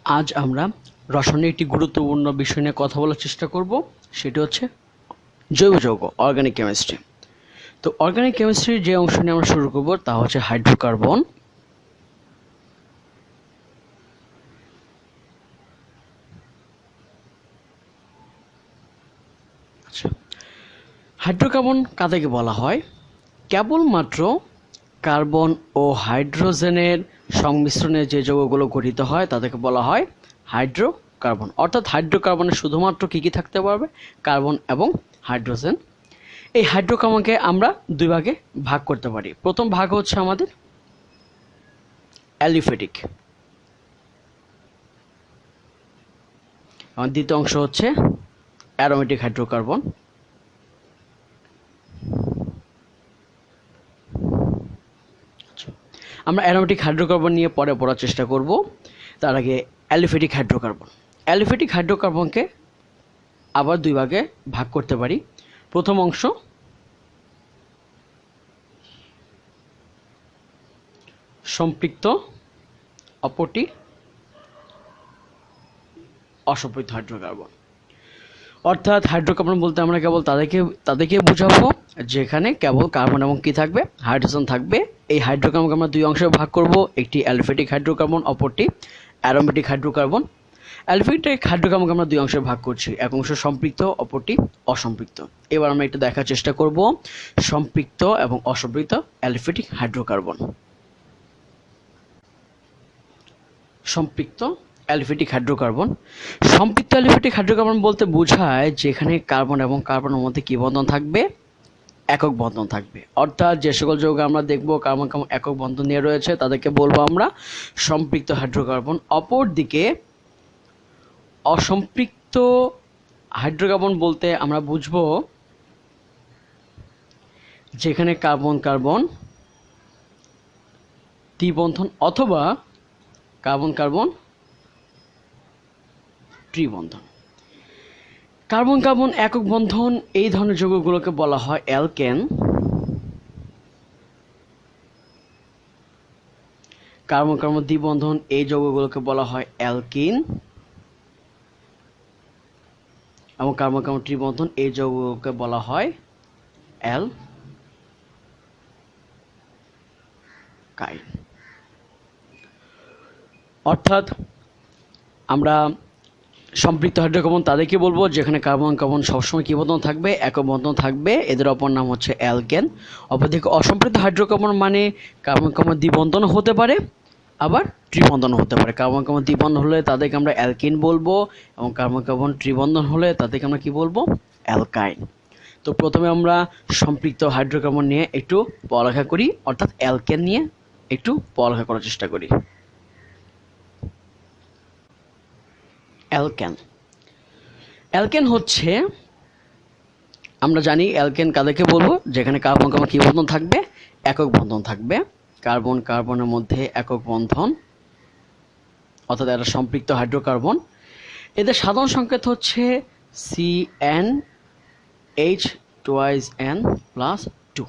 আজ আমরা রসায়নের একটি গুরুত্বপূর্ণ বিষয় নিয়ে কথা বলার চেষ্টা করব, সেটি হচ্ছে জৈব যৌগ, অর্গানিক কেমিস্ট্রি। তো অর্গানিক কেমিস্ট্রির যে অংশ নিয়ে আমরা শুরু করব তা হচ্ছে হাইড্রোকার্বন। আচ্ছা, হাইড্রোকার্বন কাদেরকে বলা হয়? কেবলমাত্র কার্বন ও হাইড্রোজেনের সংমিশ্রণে যে যৌগগুলো গঠিত হয় তাদেরকে বলা হয় হাইড্রোকার্বন। অর্থাৎ হাইড্রোকার্বনে শুধুমাত্র কী কী থাকতে পারবে? কার্বন এবং হাইড্রোজেন। এই হাইড্রোকার্বনকে আমরা দুই ভাগে ভাগ করতে পারি। প্রথম ভাগ হচ্ছে আমাদের অ্যালিফেটিক, আর দ্বিতীয় অংশ হচ্ছে অ্যারোমেটিক হাইড্রোকার্বন। আমরা অ্যারোমেটিক হাইড্রোকার্বন নিয়ে পরে পড়ার চেষ্টা করব। তার আগে অ্যালিফেটিক হাইড্রোকার্বন। অ্যালিফেটিক হাইড্রোকার্বনকে আবার দুই ভাগে ভাগ করতে পারি। প্রথম অংশ সম্পৃক্ত, অপরটি অসম্পৃক্ত হাইড্রোকার্বন। অর্থাৎ হাইড্রোকার্বন বলতে আমরা কেবল তাদেরকে বোঝাবো যেখানে কেবল কার্বন এবং কি থাকবে? হাইড্রোজেন থাকবে। এই হাইড্রোকার্বনকে আমরা দুই অংশে ভাগ করব, একটি অ্যালিফেটিক হাইড্রোকার্বন, অপরটি অ্যারোমেটিক হাইড্রোকার্বন। অ্যালিফেটিক হাইড্রোকার্বনকে আমরা দুই অংশে ভাগ করছি, এক অংশ সম্পৃক্ত, অপরটি অসম্পৃক্ত। এবার আমরা একটু দেখার চেষ্টা করব সম্পৃক্ত এবং অসম্পৃক্ত অ্যালিফেটিক হাইড্রোকার্বন। সম্পৃক্ত অ্যালিফেটিক হাইড্রোকার্বন। সম্পৃক্ত অ্যালিফেটিক হাইড্রোকার্বন বলতে বোঝায় যেখানে কার্বন এবং কার্বনের মধ্যে কি বন্ধন থাকবে? একক বন্ধন থাকবে। অর্থাৎ যে সকল যৌগ আমরা দেখব কার্বন কার্বন একক বন্ধন নিয়ে রয়েছে তাদেরকে বলবো আমরা সম্পৃক্ত হাইড্রোকার্বন। অপরদিকে অসম্পৃক্ত হাইড্রোকার্বন বলতে আমরা বুঝবো যেখানে কার্বন কার্বন দ্বিবন্ধন অথবা কার্বন কার্বন ত্রিবন্ধন। কার্বন কার্বন একক বন্ধন এই ধরনের যৌগগুলোকে বলা হয় অ্যালকেন। কার্বন কার্বন দ্বিবন্ধন এই যৌগগুলোকে বলা হয় অ্যালকিন, এবং কার্বন কার্বন ত্রিবন্ধন এই যৌগগুলোকে বলা হয় অ্যালকাইন। অর্থাৎ আমরা সম্পৃক্ত হাইড্রোকার্বন তাদেরকে বলবো যেখানে কার্বন কার্বন সবসময় কি বন্ধন থাকবে? একক বন্ধন থাকবে। এদের অপর নাম হচ্ছে অ্যালকেন। অপরদিকে অসম্পৃক্ত হাইড্রোকার্বন মানে কার্বন কার্বন দ্বিবন্ধন হতে পারে, আবার ত্রিবন্ধন হতে পারে। কার্বন কার্বন দ্বিবন্ধন হলে তাদেরকে আমরা অ্যালকিন বলবো, এবং কার্বন কার্বন ত্রিবন্ধন হলে তাদেরকে আমরা কি বলবো? অ্যালকাইন। তো প্রথমে আমরা সম্পৃক্ত হাইড্রোকার্বন নিয়ে একটু পড়ালেখা করি, অর্থাৎ অ্যালকেন নিয়ে একটু পড়ালেখা করার চেষ্টা করি। অ্যালকেন। অ্যালকেন হচ্ছে, আমরা জানি অ্যালকেন কাদেরকে বলবো যেখানে কার্বন কার্বন কি বন্ধন থাকবে? একক বন্ধন থাকবে। কার্বন কার্বনের মধ্যে একক বন্ধন, অর্থাৎ এরা সম্পৃক্ত হাইড্রোকার্বন। এদের সাধারণ সংকেত হচ্ছে CnH2n+2,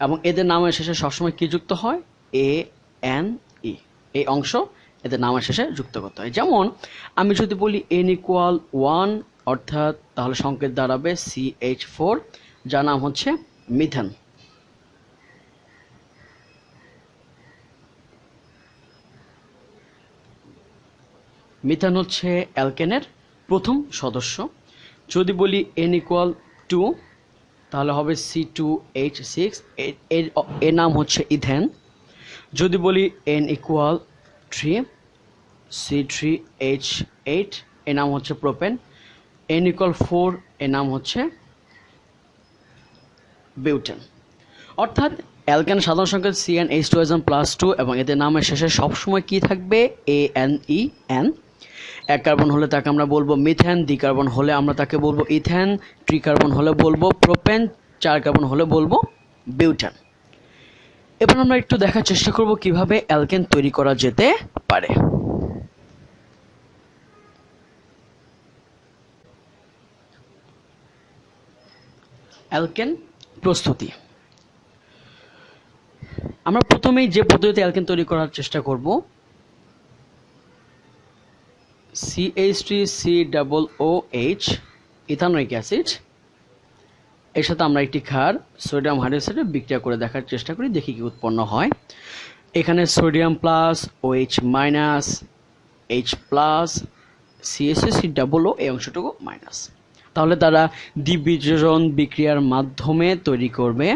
এবং এদের নামের শেষে সবসময় কি যুক্ত হয়? ANE। এই অংশ এদের নামের শেষে যুক্ত করতে হয়। যেমন আমি যদি বলি N=1, অর্থাৎ তাহলে সংকেত দাঁড়াবে CH4, যার নাম হচ্ছে মিথেন। মিথেন হচ্ছে অ্যালকেনের প্রথম সদস্য। যদি বলি N=2, তাহলে হবে C2H6, এর নাম হচ্ছে ইথেন। যদি বলি N=3, C3H8, এর নাম হচ্ছে প্রোপেন। N=4, এর নাম হচ্ছে বিউটেন। অর্থাৎ অ্যালকেন সাধারণ সংকেত CnH2n+2, এবং এদের নামের শেষে সবসময় কি থাকবে? ANEN। এক কার্বন হলে তাকে আমরা বলবো মিথেন, দ্বিকার্বন হলে আমরা তাকে বলবো ইথেন, ট্রিকার্বন হলে বলবো প্রোপেন, চার কার্বন হলে বলবো বিউটেন। এবার আমরা একটু দেখার চেষ্টা করব কিভাবে অ্যালকেন তৈরি করা যেতে পারে। অ্যালকেন প্রস্তুতি। আমরা প্রথমেই যে পদ্ধতিতে অ্যালকেন তৈরি করার চেষ্টা করব CH3COOH ইথানোয়িক অ্যাসিড, এর সাথে আমরা একটি ক্ষার সোডিয়াম হাইড্রোক্সাইড বিক্রিয়া করে দেখার চেষ্টা করি, দেখি কি উৎপন্ন হয়। এখানে sodium plus OH minus H plus CH3COO এই অংশটুকু মাইনাস। তাহলে তারা দ্বিবিয়োজন বিক্রিয়ার মাধ্যমে তৈরি করবে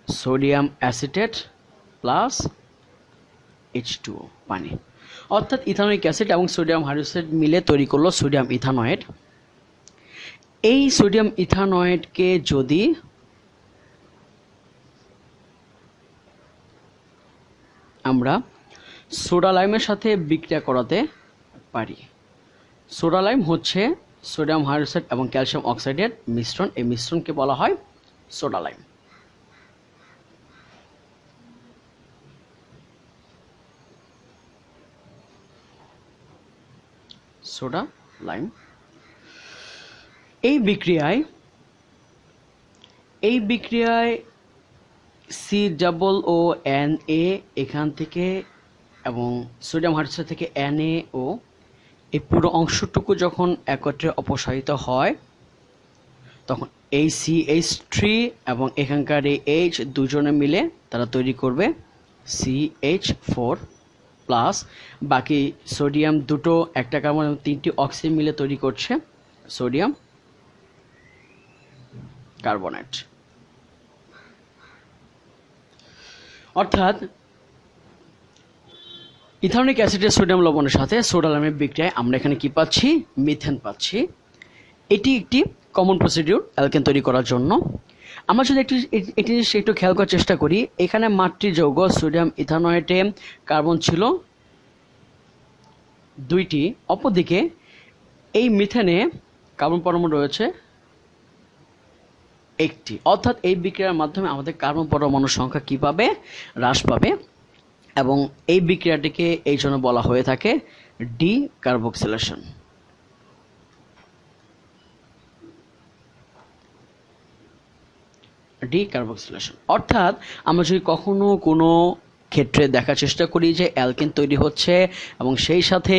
সোডিয়াম অ্যাসিটেট প্লাস H2O পানি। অর্থাৎ ইথানোয়িক অ্যাসিড এবং সোডিয়াম হাইড্রোক্সাইড মিলে তৈরি করলো সোডিয়াম ইথানয়েড। এই সোডিয়াম ইথানয়েডকে যদি আমরা সোডা লাইমের সাথে বিক্রিয়া করাতে পারি, সোডা লাইম হচ্ছে সোডিয়াম হাইড্রোক্সাইড এবং ক্যালসিয়াম অক্সাইডের মিশ্রণ, এই মিশ্রণকে বলা হয় সোডা লাইম। সোডা লাইম এই বিক্রিয়ায় COO এখান থেকে এবং সোডিয়াম হাইড্রোক্সাইড থেকে NaO এই পুরো অংশটুকু যখন একত্রে অপসারিত হয় তখন এই CH3 এবং এখানকার এই H দুজনে মিলে তারা তৈরি করবে CH4 প্লাস, বাকি সোডিয়াম দুটো একটা কার্বন এবং তিনটি অক্সিজেন মিলে তৈরি করছে সোডিয়াম কার্বনেট। অর্থাৎ ইথানোয়িক অ্যাসিডের সোডিয়াম লবণের সাথে সোডা লাইমের বিক্রিয়ায় আমরা এখানে কি পাচ্ছি? মিথেন পাচ্ছি। এটি একটি কমন প্রসিডিউর অ্যালকেন তৈরি করার জন্য। আমরা যদি এটি একটু খেয়াল করার চেষ্টা করি, এখানে মাতৃযৌগ সোডিয়াম ইথানয়েটে কার্বন ছিল দুইটি, অপরদিকে এই মিথেনে কার্বন পরমাণু রয়েছে একটি। অর্থাৎ এই বিক্রিয়ার মাধ্যমে আমাদের কার্বন পরমাণুর সংখ্যা কি পাবে? হ্রাস পাবে, এবং এই বিক্রিয়াটিকে এই জন্য বলা হয়ে থাকে ডিকার্বক্সিলেশন। ডিকার্বক্সিলেশন অর্থাৎ আমরা যদি কখনো কোনো ক্ষেত্রে দেখার চেষ্টা করি যে অ্যালকেন তৈরি হচ্ছে এবং সেই সাথে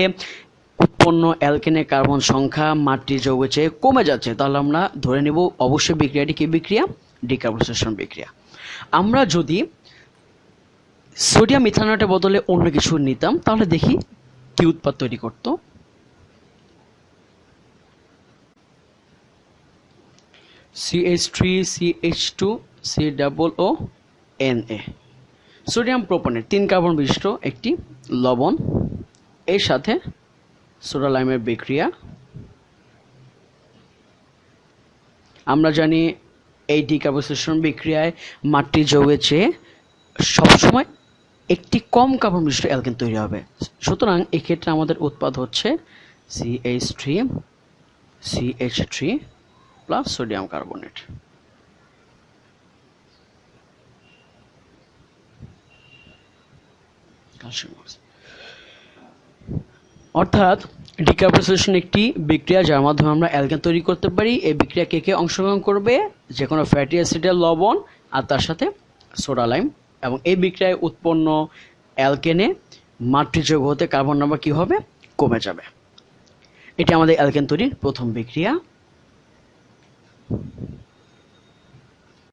উৎপন্ন অ্যালকেনের কার্বন সংখ্যা মাতৃযৌগের চেয়ে কমে যাচ্ছে, তাহলে আমরা ধরে নেব অবশ্যই বিক্রিয়াটি কি বিক্রিয়া? ডিকার্বক্সিলেশন বিক্রিয়া। আমরা যদি সোডিয়াম ইথানয়েটের বদলে অন্য কিছু নিতাম তাহলে দেখি কি উৎপাদ তৈরি করত। CH3CH2COONA সোডিয়াম প্রোপনেট 3 কার্বন বিশিষ্ট একটি লবণ, এর সাথে সোডা লাইমের বিক্রিয়া। আমরা জানি এই ডিকার্বক্সিলেশন বিক্রিয়ায় মাতৃযৌগের চেয়ে সবসময় একটি কম কার্বন বিশিষ্ট অ্যালকেন তৈরি হবে। সুতরাং এক্ষেত্রে আমাদের উৎপাদ হচ্ছে CH3 প্লাস সোডিয়াম কার্বনেট। অর্থাৎ ডিকার্বক্সিলেশন একটি বিক্রিয়া যার মাধ্যমে আমরা অ্যালকেন তৈরি করতে পারি। এই বিক্রিয়া কে কে অংশগ্রহণ করবে? যে কোনো ফ্যাটি অ্যাসিডের লবণ আর তার সাথে সোডা লাইম, এবং এই বিক্রিয়ায় উৎপন্ন অ্যালকেনে মাতৃযৌগ হতে কার্বন নাম্বার কি হবে? কমে যাবে। এটি আমাদের অ্যালকেন তৈরির প্রথম বিক্রিয়া।